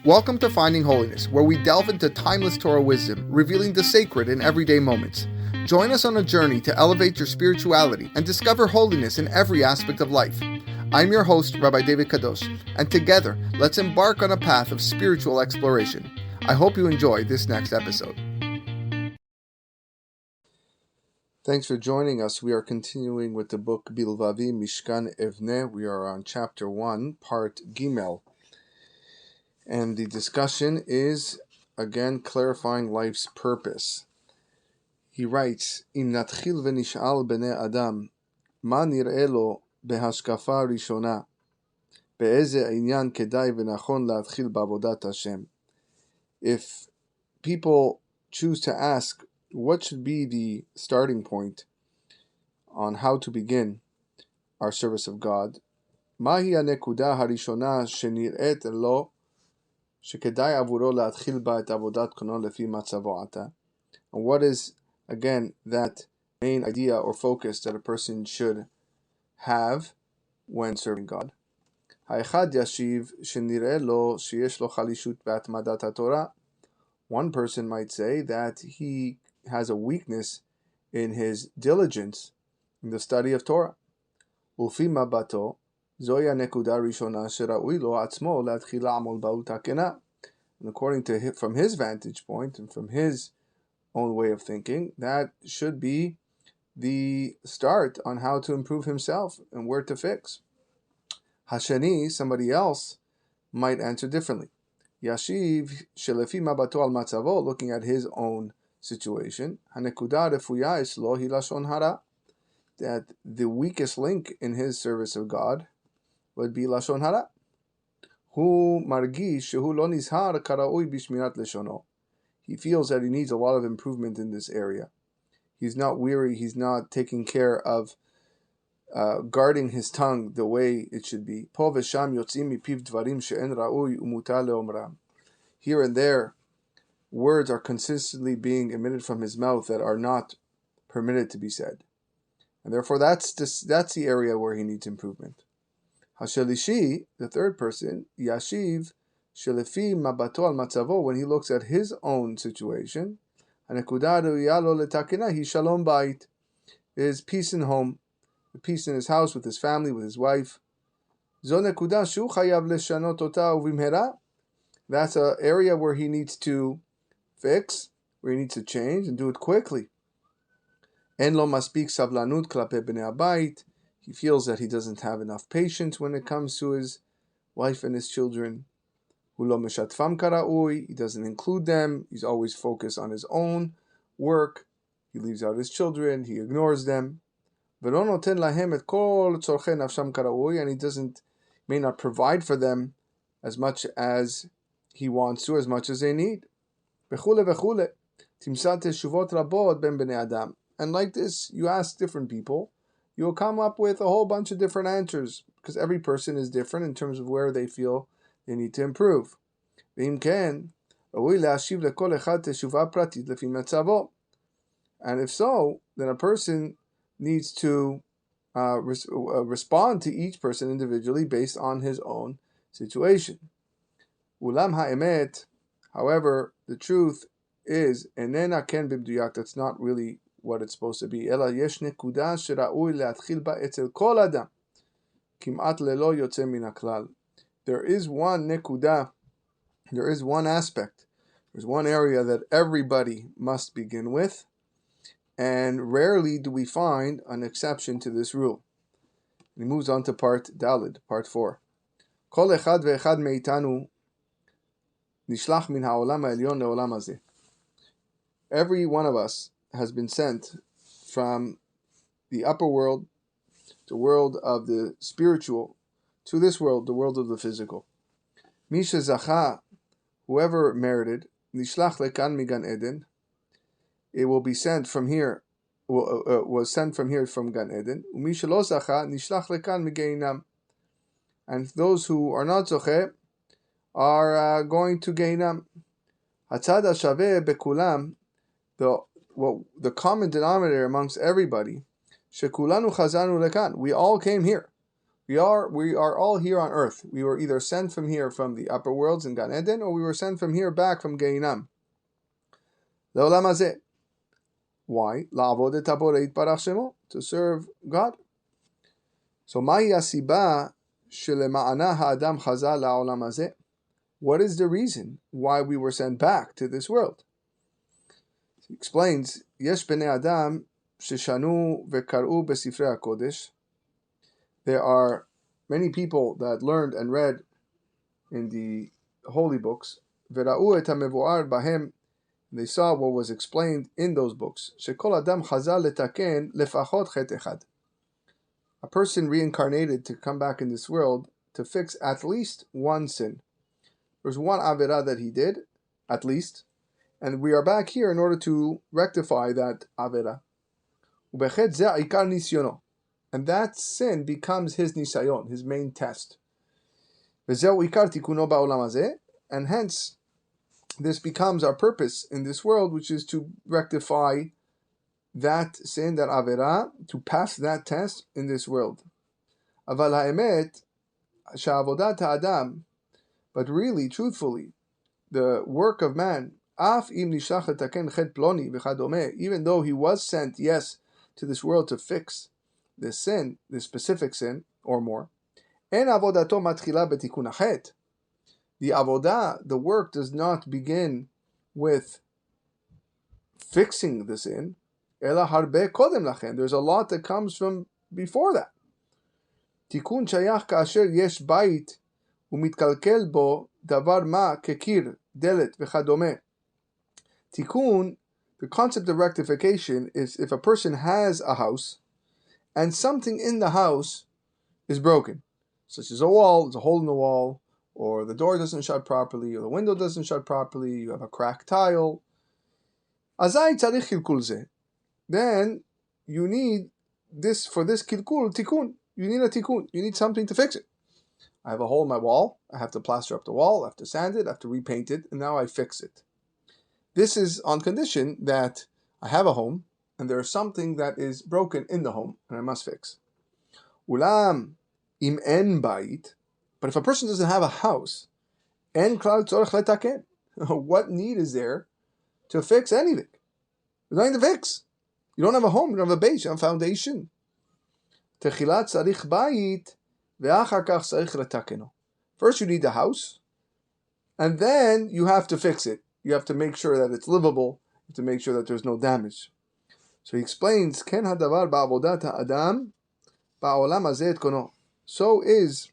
Welcome to Finding Holiness, where we delve into timeless Torah wisdom, revealing the sacred in everyday moments. Join us on a journey to elevate your spirituality and discover holiness in every aspect of life. I'm your host, Rabbi David Kadosh, and together, let's embark on a path of spiritual exploration. I hope you enjoy this next episode. Thanks for joining us. We are continuing with the book Bilvavi, Mishkan, Evneh. We are on chapter 1, part Gimel. And the discussion is, again, clarifying life's purpose. He writes, Im natchil v'nish'al b'nei adam, ma nir'e lo behashkafa rishona, be'eze inyan kedai v'nachon להתחיל בעבודת Hashem. If people choose to ask, what should be the starting point on how to begin our service of God, mahi הנקודה הראשונה שנראית לו שכדאי עבורו להתחיל בה את עבודת קונו לפי מצבו עתה? And what is, again, that main idea or focus that a person should have when serving God? האחד ישיב שנראה לו שיש לו חלישות בהתמדת התורה. One person might say that he has a weakness in his diligence in the study of Torah. ולפי מבטו, זוהי הנקודה הראשונה שראוי לו עצמו להתחיל לעמול בה ולתקנה. And according to him, from his vantage point and from his own way of thinking, that should be the start on how to improve himself and where to fix. Hashani, somebody else, might answer differently. Yashiv shelefi mabato al matzavo, looking at his own situation, hanekuda refuya eslo hi lashon hara, that the weakest link in his service of God would be lashon hara. Hu margish shehu lo nizhar karaui bishmirat leshono. He feels that he needs a lot of improvement in this area. He's not weary, he's not taking care of guarding his tongue the way it should be. Po v'sham yotzim mipiv dvarim she'en ra'ui umuta leomram. Here and there, words are consistently being emitted from his mouth that are not permitted to be said. And therefore that's the area where he needs improvement. Hashelishi, the third person, Yashiv, Shelefi mabato al matzavo, when he looks at his own situation, hanekuda ruya lo letakena hi shalom bait, is peace in home, peace in his house, with his family, with his wife. Zo nekuda shu chayav leshanot ota uvimhera. That's an area where he needs to fix, where he needs to change, and do it quickly. En lo maspik savlanut klape bnei habayit. He feels that he doesn't have enough patience when it comes to his wife and his children. Hu lo meshatfam karaui. He doesn't include them. He's always focused on his own work. He leaves out his children. He ignores them. V'lo noten lahem et kol tzorchei nafsham karaui. And he may not provide for them as much as he wants to, as much as they need. V'chule v'chule. Timsat teshuvot rabot ben bnei adam. And like this, you ask different people, you'll come up with a whole bunch of different answers, because every person is different in terms of where they feel they need to improve. And if so, then a person needs to respond to each person individually based on his own situation. Ulam ha'emet, however, the truth is, enena ken b'mduyak, that's not really what it's supposed to be. Ela yesh nekuda shera'ui le'atchil ba etzel kol adam kim'at lelo yotze min haklal. There is one nekuda, there is one aspect, there's one area that everybody must begin with, and rarely do we find an exception to this rule. And he moves on to part Dalid, part 4. Kol echad ve'echad meitanu nishlach min ha'olam ha'elyon le'olam hazeh. Every one of us has been sent from the upper world, the world of the spiritual, to this world, the world of the physical. Misha zacha, whoever merited, nishlach lekan migan eden, it will be sent from here, was sent from here from Gan Eden. Umisha lo zacha, nishlach lekan migeinam. And those who are not zoche are going to Geinam. Hatzad hashaveh bekulam, the common denominator amongst everybody, shekulanu chazanu lekan, we all came here. We are all here on earth. We were either sent from here from the upper worlds in Gan Eden, or we were sent from here back from Geinam. Le'olam hazeh. Why? La'avod et haborei yitbarach shemo, to serve God. So mahi hasiba shelema'ana ha'adam chazal la'olam hazeh. What is the reason why we were sent back to this world? He explains, Yesh bnei adam sheshanu vekar'u besifrei HaKodesh. There are many people that learned and read in the holy books. Vera'u et hamevu'ar bahem. They saw what was explained in those books. Shekol adam chazal letaken lefachot chet echad. A person reincarnated to come back in this world to fix at least one sin. There's one avera that he did, at least, and we are back here in order to rectify that avera. Ubechet ze ikar nisyono, and that sin becomes his nisayon, his main test. Vezeu ikar tikuno ba'olam hazeh, and hence this becomes our purpose in this world, which is to rectify that sin, that avera, to pass that test in this world. Aval ha'emet she'avodat ha'adam, but really, truthfully, the work of man, af im nishlach letaken chet ploni v'chadome, even though he was sent, yes, to this world to fix this sin, this specific sin, or more, en avodato matchila betikun hachet. The avodah, the work, does not begin with fixing the sin. Ela harbe kodem lachen. There's a lot that comes from before that. Tikun shayach kaasher yesh bait umitkalkel bo davar ma kekir delet v'chadome. Tikun, the concept of rectification, is if a person has a house and something in the house is broken, such as a wall, there's a hole in the wall, or the door doesn't shut properly, or the window doesn't shut properly, you have a cracked tile. Azai tzarich kilkul zeh. Then you need this, for this kilkul, tikun. You need a tikun. You need something to fix it. I have a hole in my wall. I have to plaster up the wall. I have to sand it. I have to repaint it. And now I fix it. This is on condition that I have a home and there is something that is broken in the home and I must fix. Ulam im en bait. But if a person doesn't have a house, en klal tzorech letaken. What need is there to fix anything? There's nothing to fix. You don't have a home. You don't have a base. You don't have a foundation. Techilat tzarich bait. First you need the house, and then you have to fix it. You have to make sure that it's livable. You have to make sure that there's no damage. So he explains, Ken hadavar ba'avodat ha'adam ba'olam hazeh et kono. So is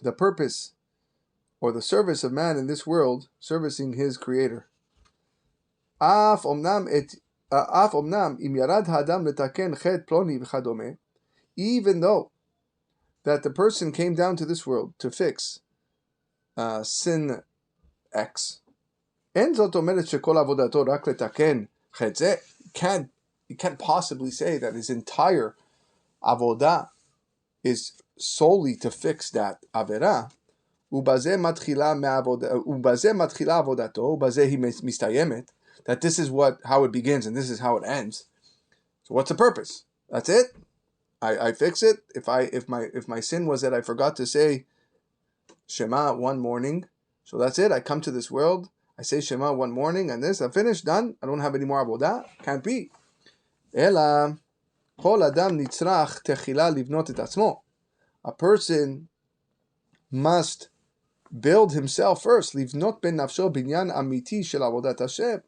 the purpose or the service of man in this world, servicing his creator. Af omnam im yarad ha'adam letaken chet ploni v'chadome. Even though that the person came down to this world to fix sin X. You can't possibly say that his entire avodah is solely to fix that avera. That this is how it begins and this is how it ends. So what's the purpose? That's it. I fix it. If my sin was that I forgot to say Shema one morning, so that's it. I come to this world, I say Shema one morning, and this, I'm finished, done. I don't have any more avodah. Can't be. Ela kol adam nitzrach techila livnot et atzmo. A person must build himself first. Livnot ben nafsho binyan amiti shel avodat Hashem.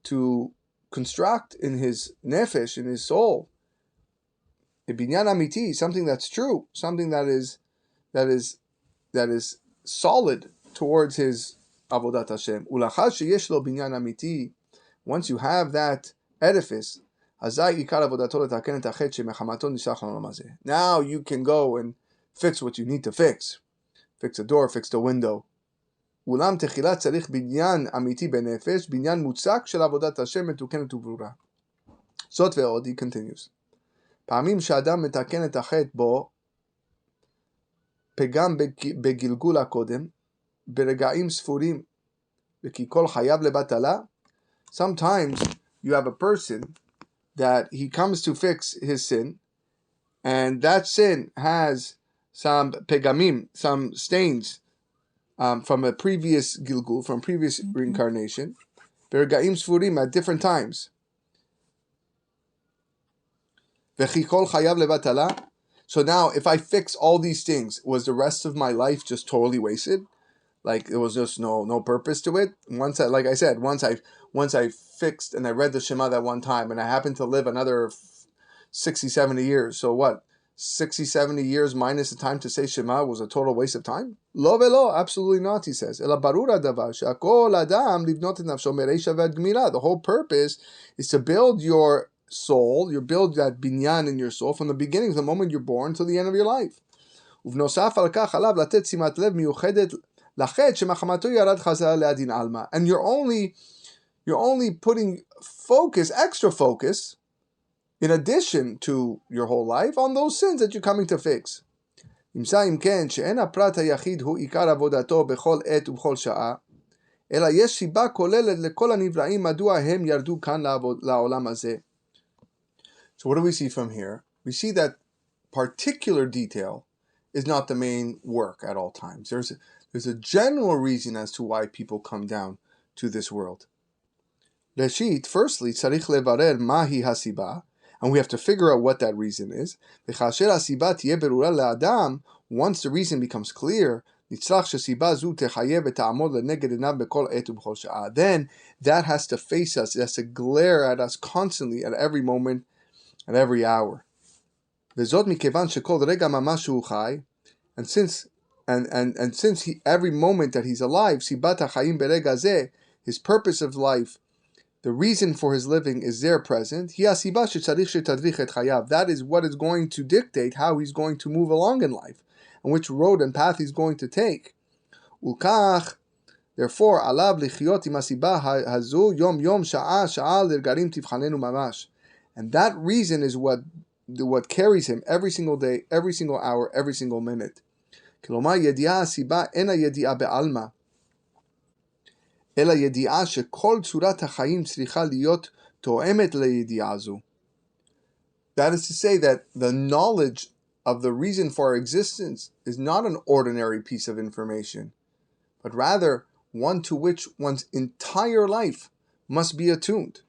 To construct in his nefesh, in his soul, a binyan amiti, something that's true, something that is solid towards his avodat Hashem. Ulachal sheyesh lo binyan amiti. Once you have that edifice, hazai ikar avodato letaken et hachet shemechamato nishlach l'olam hazeh. Now you can go and fix what you need to fix. Fix the door, fix the window. Ulam techilat tzarich binyan amiti benefesh, binyan mutzak shel avodat Hashem metukenet ubrura. Zot ve'od, he continues. פעמים שאדם מתקן את החטא בו, פגם בגלגול הקודם, ברגעים ספורים, וכי כל חייו לבטלה. Sometimes you have a person that he comes to fix his sin, and that sin has some pegamim, some stains from a previous gilgul, from previous reincarnation, bergaim sfurim at different times. V'chikol chayav levatala. So now, if I fix all these things, was the rest of my life just totally wasted? Like there was just no purpose to it. Once I fixed and I read the Shema that one time, and I happened to live another 60, 70 years. So what? 60, 70 years minus the time to say Shema was a total waste of time? Lo velo, absolutely not, he says. Ela barura davar she'akol adam livnot et nafsho mereisha v'ad gmila. The whole purpose is to build your soul, you build that binyan in your soul from the beginning, the moment you're born to the end of your life. ובנוסף על כך עליו לתת שימת לב מיוחדת לחטא שמחמתו ירד חזרה לעדין עלמא. And you're only putting extra focus, in addition to your whole life, on those sins that you're coming to fix. נמצא אם כן שאין הפרט היחיד הוא עיקר עבודתו בכל עת ובכל שעה, אלא יש סיבה כוללת לכל הנבראים מדוע הם ירדו כאן לעולם הזה. So what do we see from here? We see that particular detail is not the main work at all times. There's a general reason as to why people come down to this world. Reshit, firstly, tzarich levarer mahi hasiba, and we have to figure out what that reason is. V'chasher hasiba tiyeh berura le'adam, once the reason becomes clear, nitzrach shesiba zu techayev v'ta'amod leneged einav b'kol et u'b'chol sha'a. Then that has to face us, it has to glare at us constantly at every moment, at every hour. Vezot mikevan shekol rega mamash hu chai, and since every moment that he's alive, sibat hachayim berega zeh, his purpose of life, the reason for his living is there present. That is what is going to dictate how he's going to move along in life, and which road and path he's going to take. Ulkach, therefore, alav lichiyot im hasiba hazu yom yom sha'a sha'a lirgarim tivchanenu mamash. And that reason is what carries him every single day, every single hour, every single minute. Kilomar yedi'ah hasiba ena yedi'ah be'alma. אלא ידיעה שכל צורת החיים צריכה להיות תואמת לידיעה זו. That is to say that the knowledge of the reason for our existence is not an ordinary piece of information, but rather one to which one's entire life must be attuned.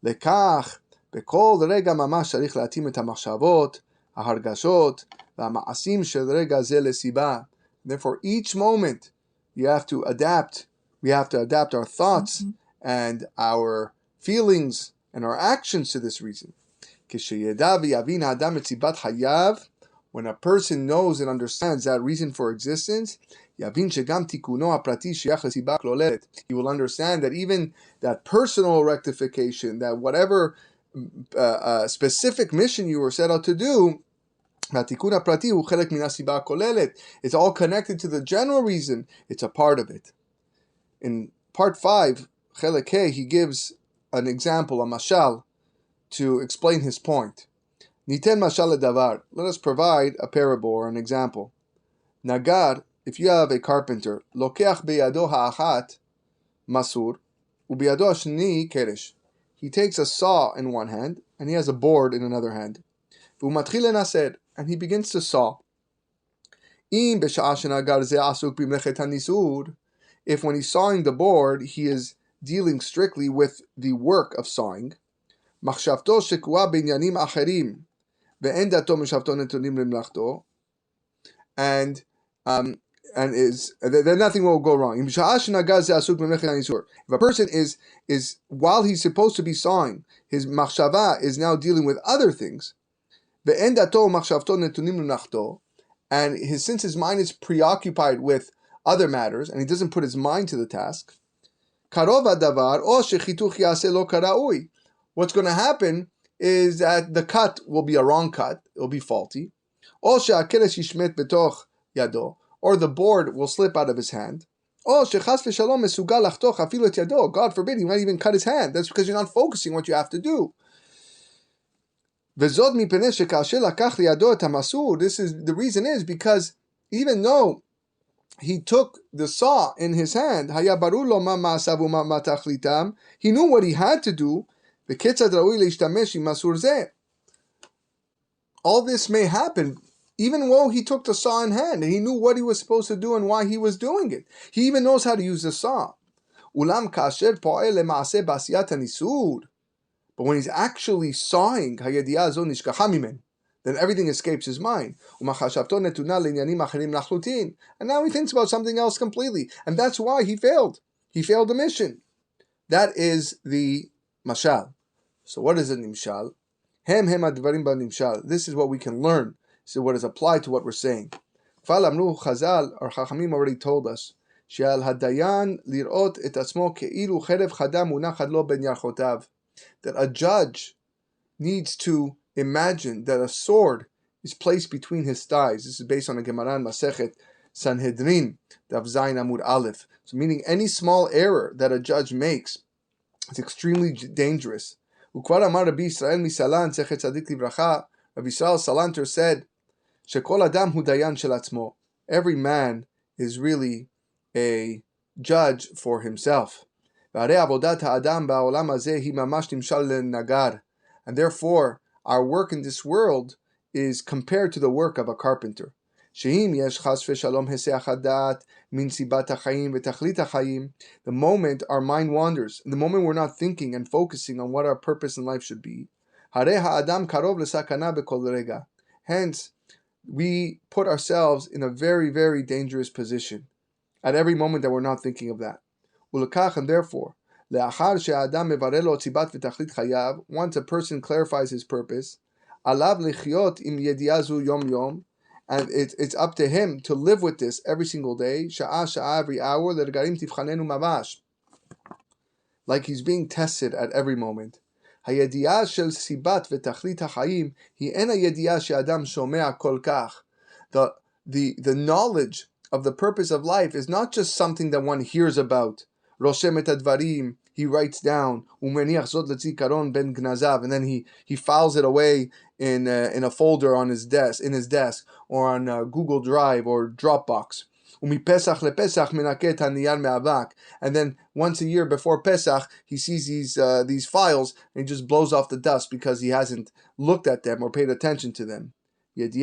לכך, בכל רגע ממש צריך להתאים את המחשבות, ההרגשות, והמעשים של רגע זה לסיבה. Therefore, each moment you have to adapt. We have to adapt our thoughts and our feelings and our actions to this reason. When a person knows and understands that reason for existence, he will understand that even that personal rectification, that whatever specific mission you were set out to do, it's all connected to the general reason. It's a part of it. In part 5, Chelek Hey, he gives an example, a mashal, to explain his point. Niten mashal ledavar. Let us provide a parable or an example. Nagar, if you have a carpenter, lokeach beyado ha'achat masur, ubiyado hashni keresh. He takes a saw in one hand, and he has a board in another hand. V'umatchil lenaser, and he begins to saw. Im b'sha'a shenagar ze asuk b'mlechet hanisur. If when he's sawing the board, he is dealing strictly with the work of sawing, machshavto shekua binyanim acherim, ve'en dato mishavto netunim lemlachto, and then nothing will go wrong. If a person is while he's supposed to be sawing, his machshava is now dealing with other things, ve'en dato machshavto netunim lemlachto, and since his mind is preoccupied with other matters, and he doesn't put his mind to the task, what's going to happen is that the cut will be a wrong cut, it will be faulty, or the board will slip out of his hand, God forbid, he might even cut his hand. That's because you're not focusing what you have to do. The reason is because even though he took the saw in his hand, he knew what he had to do. all this may happen even though he took the saw in hand and he knew what he was supposed to do and why he was doing it. He even knows how to use the saw. Ulam kasher po'el lema'aseh b'asiyat hanisur. But when he's actually sawing, hayediah zo nishkacha mimen, then everything escapes his mind. And now he thinks about something else completely. And that's why he failed. He failed the mission. That is the mashal. So what is a nimshal? This is what we can learn. This is what is applied to what we're saying. Chazal, our Chachamim already told us, that a judge needs to imagine that a sword is placed between his thighs. This is based on a Gemara in Masechet Sanhedrin, Daf Zayin Amud Aleph. So meaning any small error that a judge makes is extremely dangerous. Ukvar Amar Rabbi Yisrael Misalan Sechet Tzadik Livracha, Rabbi Yisrael Salanter said, Shekol Adam Hu Dayan Shel Atzmo. Every man is really a judge for himself. And therefore, our work in this world is compared to the work of a carpenter. The moment our mind wanders, the moment we're not thinking and focusing on what our purpose in life should be, hence, we put ourselves in a very, very dangerous position at every moment that we're not thinking of that. And therefore, once a person clarifies his purpose, and it's up to him to live with this every single day, every hour, like he's being tested at every moment. The knowledge of the purpose of life is not just something that one hears about. Roshem et advarim, he writes down, and then he files it away in a folder on his desk, or on Google Drive or Dropbox. And then once a year before Pesach, he sees these files and he just blows off the dust because he hasn't looked at them or paid attention to them. This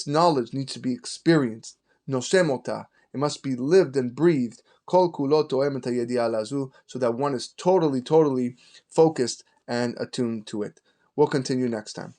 knowledge needs to be experienced. It must be lived and breathed. So that one is totally focused and attuned to it. We'll continue next time.